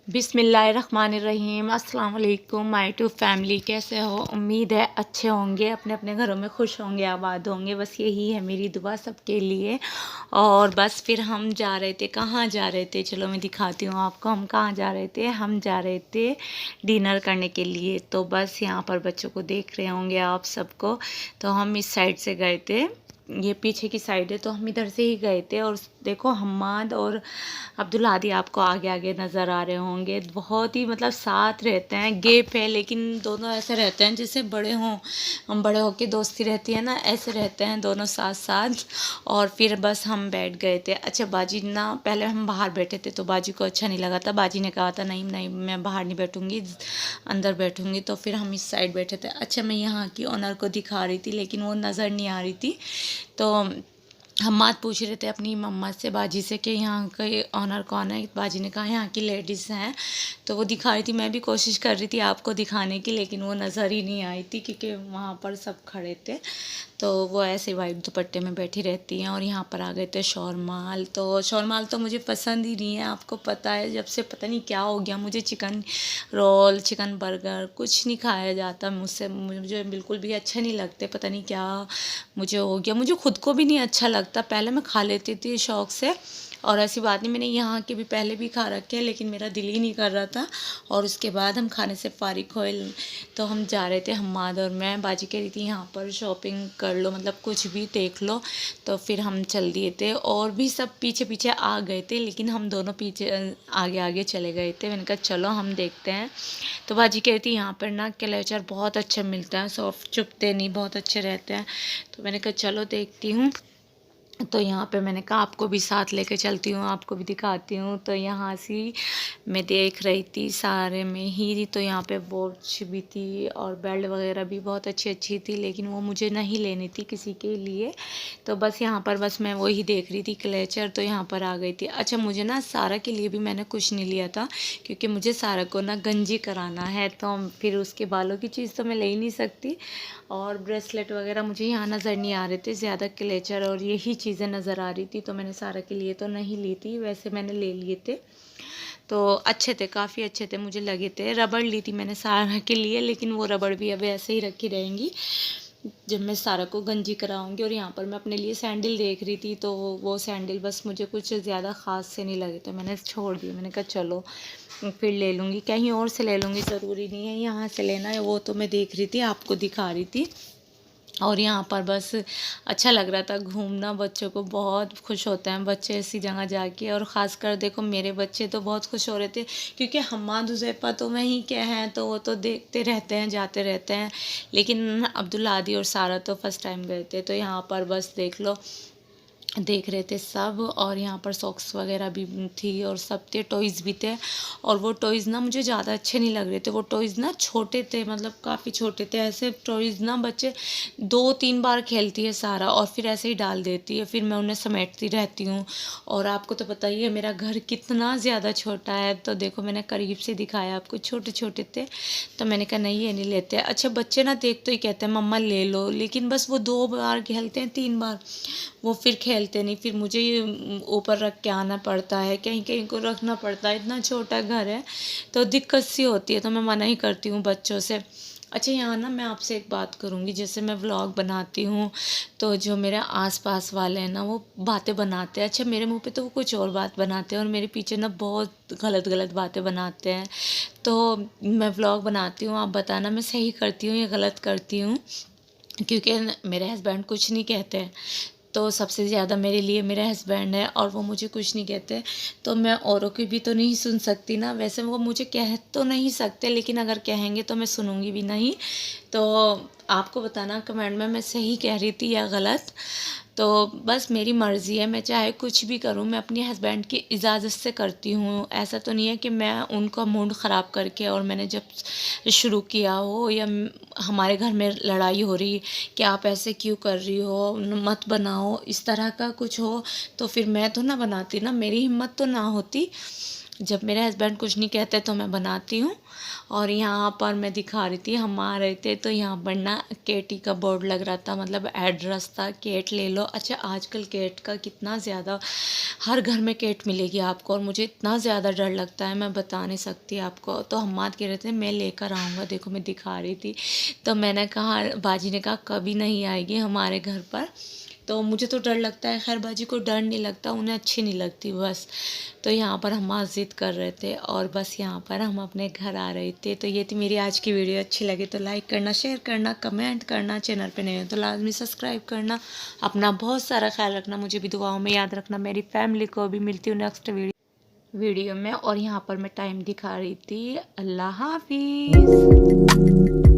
बिस्मिल्लाहिर्रहमानिर्रहीम। अस्सलाम वालेकुम माय टू फैमिली। कैसे हो? उम्मीद है अच्छे होंगे, अपने अपने घरों में खुश होंगे, आबाद होंगे। बस यही है मेरी दुआ सबके लिए। और बस फिर हम जा रहे थे, कहाँ जा रहे थे चलो मैं दिखाती हूँ आपको। हम कहाँ जा रहे थे? हम जा रहे थे डिनर करने के लिए। तो बस यहाँ पर बच्चों को देख रहे होंगे आप सबको। तो हम इस साइड से गए थे, ये पीछे की साइड है, तो हम इधर से ही गए थे। और देखो हम्माद और अब्दुल हादी आपको आगे आगे नज़र आ रहे होंगे। बहुत ही मतलब साथ रहते हैं, गैप है लेकिन दोनों ऐसे रहते हैं जैसे बड़े हों, हम बड़े होके दोस्ती रहती है ना, ऐसे रहते हैं दोनों साथ साथ। और फिर बस हम बैठ गए थे। अच्छा बाजी ना, पहले हम बाहर बैठे थे तो बाजी को अच्छा नहीं लगा था। बाजी ने कहा था नहीं नहीं मैं बाहर नहीं बैठूंगी, अंदर बैठूंगी। तो फिर हम इस साइड बैठे थे। अच्छा मैं यहाँ की ओनर को दिखा रही थी लेकिन वो नज़र नहीं आ रही थी। तो हम बात पूछ रहे थे अपनी मम्मा से, बाजी से, कि यहाँ के ऑनर कौन है। बाजी ने कहा यहाँ की लेडीज़ हैं। तो वो दिखा रही थी, मैं भी कोशिश कर रही थी आपको दिखाने की लेकिन वो नज़र ही नहीं आई थी क्योंकि वहाँ पर सब खड़े थे। तो वो ऐसे वाइट दुपट्टे में बैठी रहती हैं। और यहाँ पर आ गए थे शौरमाल। तो शौरमाल तो मुझे पसंद ही नहीं है, आपको पता है जब से पता नहीं क्या हो गया, मुझे चिकन रोल, चिकन बर्गर कुछ नहीं खाया जाता मुझसे, मुझे बिल्कुल भी अच्छे नहीं लगते। पता नहीं क्या मुझे हो गया, मुझे खुद को भी नहीं अच्छा लगता। पहले मैं खा लेती थी शौक़ से, और ऐसी बात नहीं, मैंने यहाँ के भी पहले भी खा रखे हैं लेकिन मेरा दिल ही नहीं कर रहा था। और उसके बाद हम खाने से फारिग हुए। तो हम जा रहे थे हम्माद और मैं। बाजी कह रही थी यहाँ पर शॉपिंग कर लो, मतलब कुछ भी देख लो। तो फिर हम चल दिए थे और भी सब पीछे पीछे आ गए थे लेकिन हम दोनों पीछे आगे आगे चले गए थे। मैंने कहा चलो हम देखते हैं। तो बाजी कह रही थी यहाँ पर ना क्लेचर बहुत अच्छा मिलता है, सॉफ्ट चुभते नहीं, बहुत अच्छे रहते हैं। तो मैंने कहा चलो देखती हूँ। तो यहाँ पे मैंने कहा आपको भी साथ लेके चलती हूँ, आपको भी दिखाती हूँ। तो यहाँ से मैं देख रही थी सारे में ही। तो यहाँ पे वॉच भी थी और बेल्ट वगैरह भी बहुत अच्छी अच्छी थी लेकिन वो मुझे नहीं लेनी थी किसी के लिए। तो बस यहाँ पर बस मैं वही देख रही थी क्लेचर। तो यहाँ पर आ गई थी। अच्छा मुझे ना सारा के लिए भी मैंने कुछ नहीं लिया था क्योंकि मुझे सारा को ना गंजी कराना है, तो फिर उसके बालों की चीज़ तो मैं ले ही नहीं सकती। और ब्रेसलेट वगैरह मुझे यहाँ नज़र नहीं आ रहे थे, ज़्यादा क्लेचर और यही चीज़ें नज़र आ रही थी। तो मैंने सारा के लिए तो नहीं ली थी, वैसे मैंने ले लिए थे। तो अच्छे थे, काफ़ी अच्छे थे मुझे लगे थे। रबड़ ली थी मैंने सारा के लिए लेकिन वो रबड़ भी अब ऐसे ही रखी रहेंगी जब मैं सारा को गंजी कराऊंगी। और यहाँ पर मैं अपने लिए सैंडल देख रही थी, तो वो सैंडल बस मुझे कुछ ज़्यादा ख़ास से नहीं लगे तो मैंने छोड़ दिए। मैंने कहा चलो फिर ले लूँगी, कहीं और से ले लूँगी, ज़रूरी नहीं है यहाँ से लेना है। वो तो मैं देख रही थी, आपको दिखा रही थी। और यहाँ पर बस अच्छा लग रहा था घूमना, बच्चों को बहुत खुश होते हैं बच्चे ऐसी जगह जाके। और ख़ासकर देखो मेरे बच्चे तो बहुत खुश हो रहे थे क्योंकि हम्माद हुज़ैफ़ा तो वहीं के हैं तो वो तो देखते रहते हैं, जाते रहते हैं। लेकिन अब्दुल हादी और सारा तो फर्स्ट टाइम गए थे। तो यहाँ पर बस देख लो, देख रहे थे सब। और यहाँ पर सॉक्स वगैरह भी थी और सब थे, टॉयज़ भी थे। और वो टॉयज़ ना मुझे ज़्यादा अच्छे नहीं लग रहे थे, वो टॉयज़ ना छोटे थे, मतलब काफ़ी छोटे थे। ऐसे टॉयज़ ना बच्चे 2-3 बार खेलती है सारा और फिर ऐसे ही डाल देती है, फिर मैं उन्हें समेटती रहती हूँ। और आपको तो पता ही है मेरा घर कितना ज़्यादा छोटा है। तो देखो मैंने करीब से दिखाया आपको, छोटे छोटे थे। तो मैंने कहा नहीं ये नहीं लेते। अच्छा बच्चे ना देख तो ही कहते हैं मम्मा ले लो, लेकिन बस वो 2 बार खेलते हैं, 3 बार वो फिर खेलते नहीं। फिर मुझे ऊपर रख के आना पड़ता है, कहीं कहीं को रखना पड़ता है, इतना छोटा घर है तो दिक्कत सी होती है। तो मैं मना ही करती हूँ बच्चों से। अच्छा यहाँ ना मैं आपसे एक बात करूँगी, जैसे मैं व्लॉग बनाती हूँ तो जो मेरे आसपास वाले हैं ना वो बातें बनाते हैं। अच्छा मेरे मुंह पे तो वो कुछ और बात बनाते हैं और मेरे पीछे ना बहुत गलत गलत बातें बनाते हैं। तो मैं व्लॉग बनाती हूँ, आप बताना मैं सही करती हूँ या गलत करती हूँ, क्योंकि मेरे हस्बैंड कुछ नहीं कहते हैं। तो सबसे ज़्यादा मेरे लिए मेरे हस्बैंड है और वो मुझे कुछ नहीं कहते। तो मैं औरों की भी तो नहीं सुन सकती ना, वैसे वो मुझे कह तो नहीं सकते लेकिन अगर कहेंगे तो मैं सुनूंगी भी नहीं। तो आपको बताना कमेंट में मैं सही कह रही थी या गलत। तो बस मेरी मर्ज़ी है, मैं चाहे कुछ भी करूं, मैं अपने हस्बैंड की इजाज़त से करती हूं। ऐसा तो नहीं है कि मैं उनका मूड ख़राब करके, और मैंने जब शुरू किया हो या हमारे घर में लड़ाई हो रही कि आप ऐसे क्यों कर रही हो, मत बनाओ, इस तरह का कुछ हो तो फिर मैं तो ना बनाती ना, मेरी हिम्मत तो ना होती। जब मेरे हस्बैंड कुछ नहीं कहते तो मैं बनाती हूँ। और यहाँ पर मैं दिखा रही थी, हम आ रहे थे तो यहाँ पर ना केटी का बोर्ड लग रहा था, मतलब एड्रेस था, केट ले लो। अच्छा, आजकल केट का कितना ज़्यादा, हर घर में केट मिलेगी आपको, और मुझे इतना ज़्यादा डर लगता है, मैं बता नहीं सकती आपको। तो हम्माद कह रहे थे मैं लेकर आऊँगा, देखो मैं दिखा रही थी। तो मैंने कहा, बाजी ने कहा कभी नहीं आएगी हमारे घर पर। तो मुझे तो डर लगता है, खैर बाजी को डर नहीं लगता, उन्हें अच्छी नहीं लगती बस। तो यहाँ पर हम ज़िद कर रहे थे और बस यहाँ पर हम अपने घर आ रहे थे। तो ये थी मेरी आज की वीडियो। अच्छी लगे तो लाइक करना, शेयर करना, कमेंट करना, चैनल पे नए हो तो लाजमी सब्सक्राइब करना। अपना बहुत सारा ख्याल रखना, मुझे भी दुआओं में याद रखना, मेरी फैमिली को भी। मिलती हूँ नेक्स्ट वीडियो में। और यहाँ पर मैं टाइम दिखा रही थी। अल्लाह हाफिज़।